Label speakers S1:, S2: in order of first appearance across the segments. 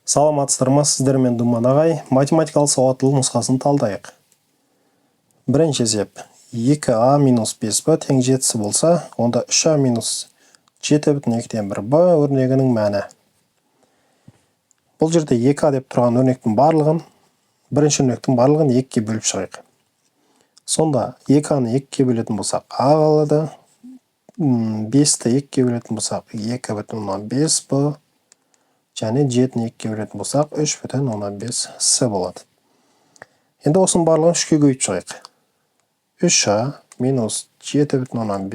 S1: Саламатсыздар ма, сіздермен Думан ағай. Математикалық сауаттылық нұсқасын талдайық. Бірінші есеп 2а минус 5b тең 7 болса, онда 3а минус 7,2-1b өрнегінің мәні. Бұл жерде 2а деп тұрған өрнектің барлығын, бірінші өрнектің барлығын 2-ге бөліп шығайық. Сонда 2аны 2-ге бөлетін болсақ, а қалады. 5-ті 2-ге бөлетін болсақ, 2,5b, және 7-ні 2-ге бөлетін болсақ, 3,5с болады. Енді осының барлығын 3-ке көбейтіп шығайық. 3а минус 7,5b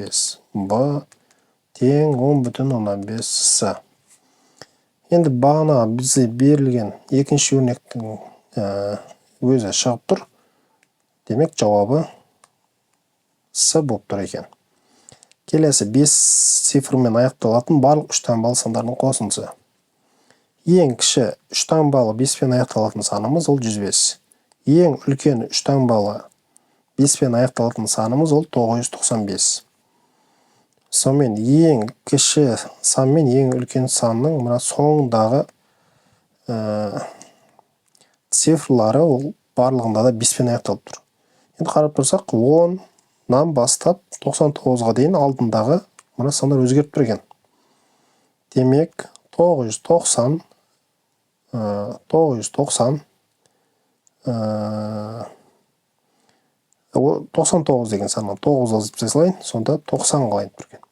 S1: тең 10,5с. Енді бағана бізде берілген екінші өрнектің өзі шығып тұр. Демек, жауабы с болып тұр екен. Келесі 5 цифрмен аяқталатын барлық 3 таңбалы сандардың қосындысы. Ең кіші 3 таңбалы 5-пен аяқталатын санымыз ол 105. Ең үлкен 3 таңбалы 5-пен аяқталатын санымыз ол 995. Сонымен ең кіші сан мен ең үлкен санның мына соңындағы цифрлары ол барлығында да 5-пен аяқталып тұр. Енді қарап тұрсақ, 10-нан бастап 99-ға дейін алдындағы мына сандар өзгеріп тұр екен. Демек, 99 деген саннан 9 азып жазылайын, сонда 90 қалайын тұрген.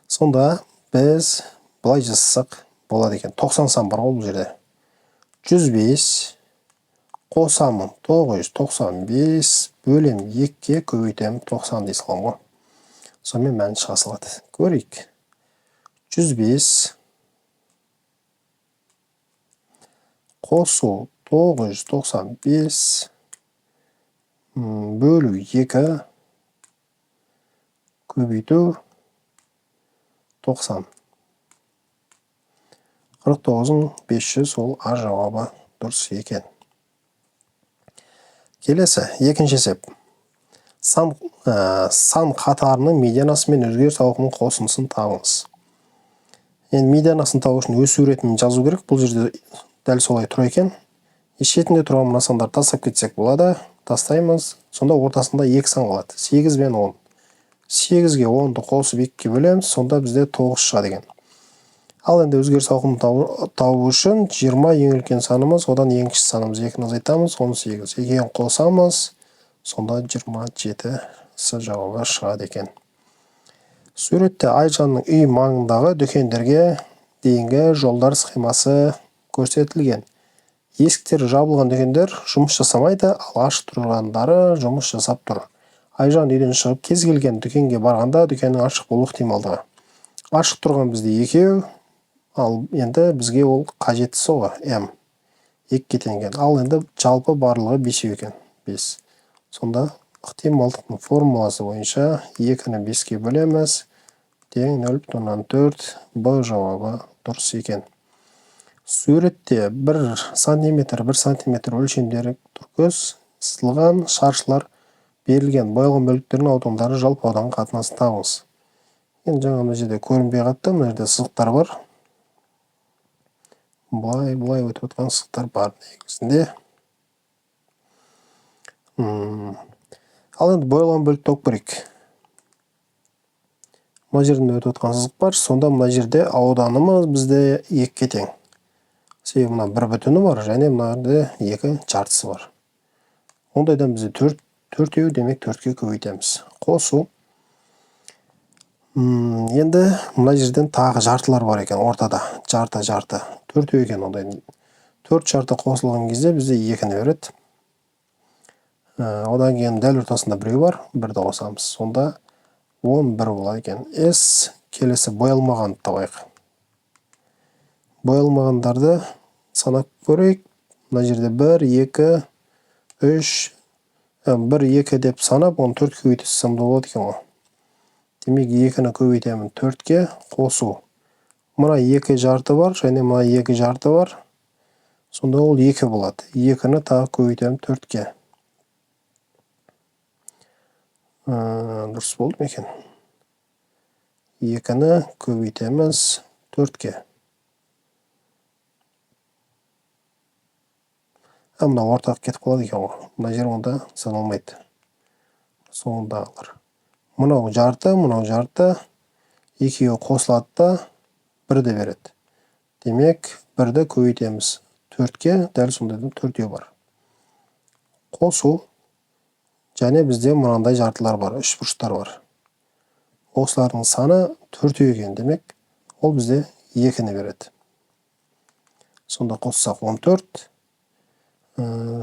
S1: Сонда біз бұлай жазсақ болады екен. 90 сан бар ол жерде. 105 қосамын 995 бөлем 2-ге көбейтемін 90 дей салам ғой. Сонымен мәні шыға салады. Көрейік. 105 қосу 995 бөлу 2 көбейту 90. 49,500 ол А жауабы дұрыс екен. Келесі, екінші есеп. Сан қатарының медианасы мен өзгеріс ауқымының қосындысын табыңыз. Енді медианасын табу үшін өсу ретімен жазу керек. Бұл жерде дәл солай тұр екен. Шетінде тұрған мына сандарды тастап кетсек болады. Тастаймыз. Сонда ортасында 2 сан қалады. 8 мен 10. 8-ге 10-ды қосып 2-ге бөлеміз. Сонда бізде 9 шығады екен. Ал енді өзгеріс ауқымын табу үшін 20 ең үлкен санымыз, одан ең кіші санымыз 2-ні азайтамыз, 18. 2-ге қосамыз. Сонда 27-сі жауабы шығады екен. Суретте Айжанның үй маңындағы дүкендерге дейінгі жолдар схемасы көрсетілген. Есіктері жабылған дүкендер жұмыс жасамайды, ал ашық тұрғандары жұмыс жасап тұр. Айжан үйден шығып кез келген дүкенге барғанда дүкеннің ашық болу ықтималдығы. Ашық тұрған бізде 2, ал енді бізге ол қажеттісі ғой, М. 2-ге теңген. Ал енді жалпы барлығы 5 екен. 5. Сонда ықтималдықтың формуласы бойынша 2-ні 5-ге бөлеміз. Тең 0,4 Б жауабы дұрыс екен. Суретте 1 сантиметр өлшемдері түркөз сызылған шаршылар берілген боялған бөліктердің аудандары жалпы аудан қатынасын табыңыз. Енді жаңа жерде көрінбей қатты, мына жерде сызықтар бар. Бұлай өтіп отқан сызықтар бар негізінде. Ал енді боялған бөлікті тауып көрейік. Мына жерде өтіп отқан сызық бар, сонда мына жерде ауданымыз бізде 2-ге тең. Себебі мына 1 бүтіні бар, және мына жерде 2 жартысы бар. Ондайдан бізде 4, демек 4-ге көбейтеміз. Қосу. Енді мына жерден тағы жартылар бар екен, ортада. Жарты. 4 екен ондайдан. 4 жарты қосылған кезде бізде 2-ні береді. Одан кейін дәл ортасында 1 бар, 1-ді қосамыз. Сонда 11 болады екен. С. Келесі боялмаған табайық. Боялмағандарды санап көрейік. Мына жерде 1, 2, 3, 1, 2 деп санап, оны 4-ке көбейтсем болады екен ғой. Демек, 2-ні көбейтемін 4-ке қосу. Мына 2 жарты бар, және мына 2 жарты бар. Сонда ол 2 болады. 2-ні тағы көбейтемін 4-ке. Дұрыс болды ма екен? 2-ні көбейтеміз 4-ке. Мына ортақ кетіп қалады екен ғой. Мына жер онда саналмайды. Соңындағылар. Мынау жарты, екеуі қосылады да 1-ді береді. Демек, 1-ді көбейтеміз 4-ке, дәл сондайдан 4-еу бар. Қосу, және бізде мынандай жартылар бар, 3 бұрыштар бар. Осылардың саны 4-еу екен, демек, ол бізде 2-ні береді. Сонда қоссақ 14.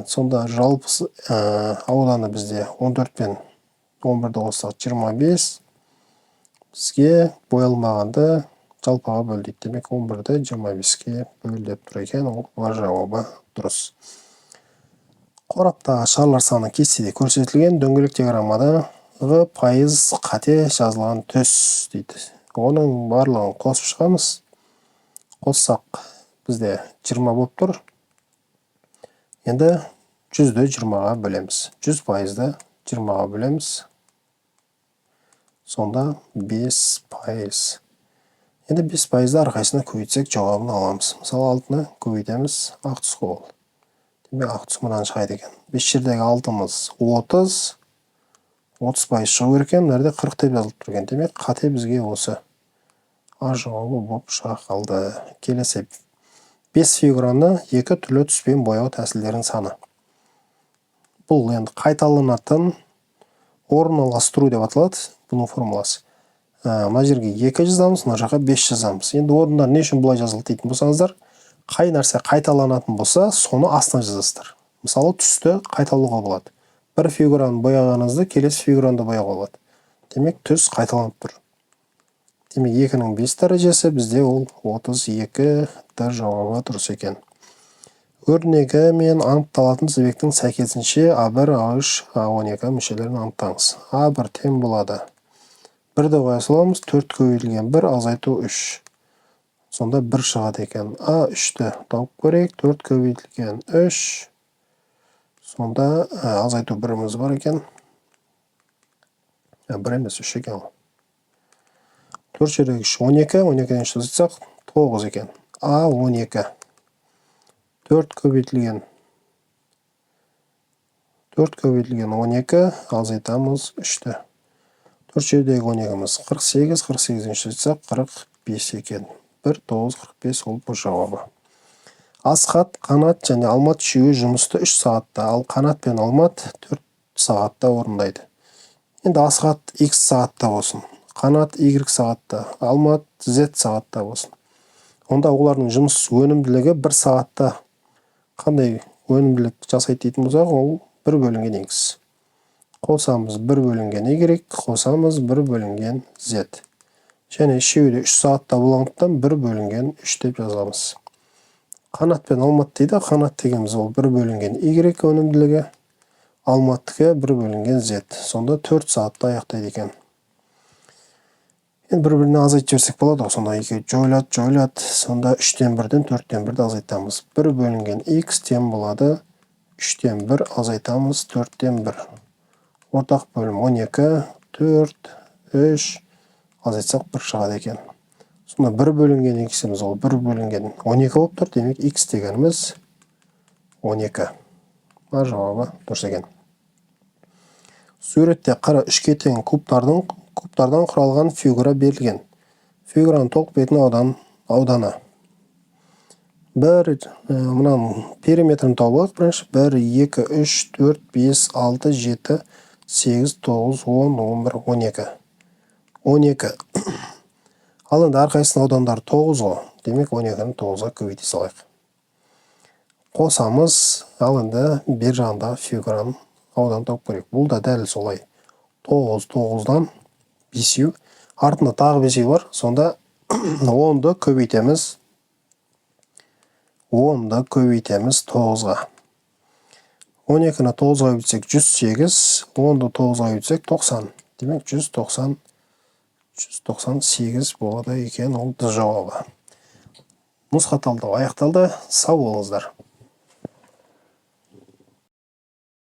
S1: Сонда жалпы ауданы бізде 14 пен 11-ді қоссақ 25. Бізге боялмағанды жалпыға бөл дейді. Демек, 11-ді 25-ке бөл деп тұр екен. Ол жауабы дұрыс. Қораптағы шарлар саны кестеде көрсетілген. Дөңгелек диаграммадағы пайыз қате жазылған түс дейді. Оның барлығын қосып шығамыз. Қоссақ бізде 20 болып тұр. Енді 100-ді 20-ға бөлеміз. 100%-ды 20-ға бөлеміз. Сонда 5%. Енді 5%-ды әрқайсына көбейтсек жауабын аламыз. Мысалы 6-ны көбейтеміз, ақ түске ол. Демек, ақ түс мынадан шығады екен. 5 жердегі 6-мыз 30. 30% шығу керек екен, мына жерде 40 деп жазылып тұр екен. Демек, қате бізге осы А жауабы болып шыға қалды. Келесі 5 фигураны 2 түрлі түспен бояу тәсілдерінің саны. Бұл енді қайталанатын орналастыру деп аталады. Бұның формуласы. Мына жерге 2 жазамыз, мына жаққа 5 жазамыз. Енді орындар не үшін бұлай жазылды дейтін болсаңыздар, қай нәрсе қайталанатын болса, соны астына жазасыздар. Мысалы, түсті қайталауға болады. Бір фигураны бояғаныңызды келесі фигураны да бояуға болады. Демек, түс қайталанып тұр. Демек, 2-ның 5 дәрежесі бізде ол 32-ді жауабы дұрыс екен. Өрнегі мен анықталатын тізбектің сәйкесінше А1, А3, А12 мүшелерін анықтаңыз. А1 тең болады. 1-ді қоя саламыз, 4 көбейтілген 1, азайту 3. Сонда 1 шығады екен. А3-ті тауып көрейік, 4 көбейтілген 3. Сонда азайту 1-іміз бар екен. 1 емес 3 екен. 4 жердегі 12, 12-ден 3 азайтсақ 9 екен. А12. 4 көбейтілген 12, азайтамыз 3-ті. 4 жердегі 12-міз 48, 48-ден 3 азайтсақ 45 екен. 1, 9, 45 ол бұл жауабы. Асхат, Қанат және Алмат үшеуі жұмысты 3 сағатта, ал Қанат пен Алмат 4 сағатта орындайды. Енді Асхат X сағатта болсын, Қанат Y сағатта, Алмат Z сағатта болсын. Онда олардың жұмыс өнімділігі 1 сағатта қандай өнімділік жасайды дейтін болсақ, ол 1 бөлінген X. Қосамыз 1 бөлінген Y, қосамыз 1 бөлінген Z. Және үшеуі де 3 сағатта болғандықтан 1 бөлінген 3 деп жазамыз. Қанат пен Алмат дейді. Қанат дегеніміз ол 1 бөлінген Y өнімділігі, Алматтікі 1 бөлінген Z. Сонда 4 сағатта аяқтайды екен. Енді бір-біріне азайтып жіберсек болады. Сонда 2 жойылады. Сонда 3-тен 1-ден 4-тен 1-ді азайтамыз. 1 бөлінген X тең болады. 3-тен 1 азайтамыз. 4-тен 1. Ортақ бөлім 12, 4, 3, азайтсақ 1 шығады екен. Сонда 1 бөлінген X-іміз ол 1 бөлінген 12 болып тұр. Демек, X дегеніміз 12. Ба жауабы дұрыс екен. Суретте қара үшке тең кубтардан құралған фигура берілген. Фигураның толық бетінің ауданы. Мұнан периметрін тауып бірінші 1, 2, 3, 4, 5, 6, 7, 8, 9, 10, 11, 12. 12. Ал енді әрқайсының аудандары 9 ғой. Демек, 12-ні 9-ға көбейте салайық. Қосамыз, ал енді бер жағындағы фигураның ауданын тауып көрейік. Бұл да дәл солай. 9, 9-дан 5-еу. Артында тағы 5-еу бар. Сонда 10-ды көбейтеміз. 10-ды көбейтеміз 9-ға. 12-ні 9-ға көбейтсек 108, 10-ды 9-ға көбейтсек 90. Демек, 198 болады екен ол жауабы. Нұсқа талдау аяқталды. Сау болыңыздар.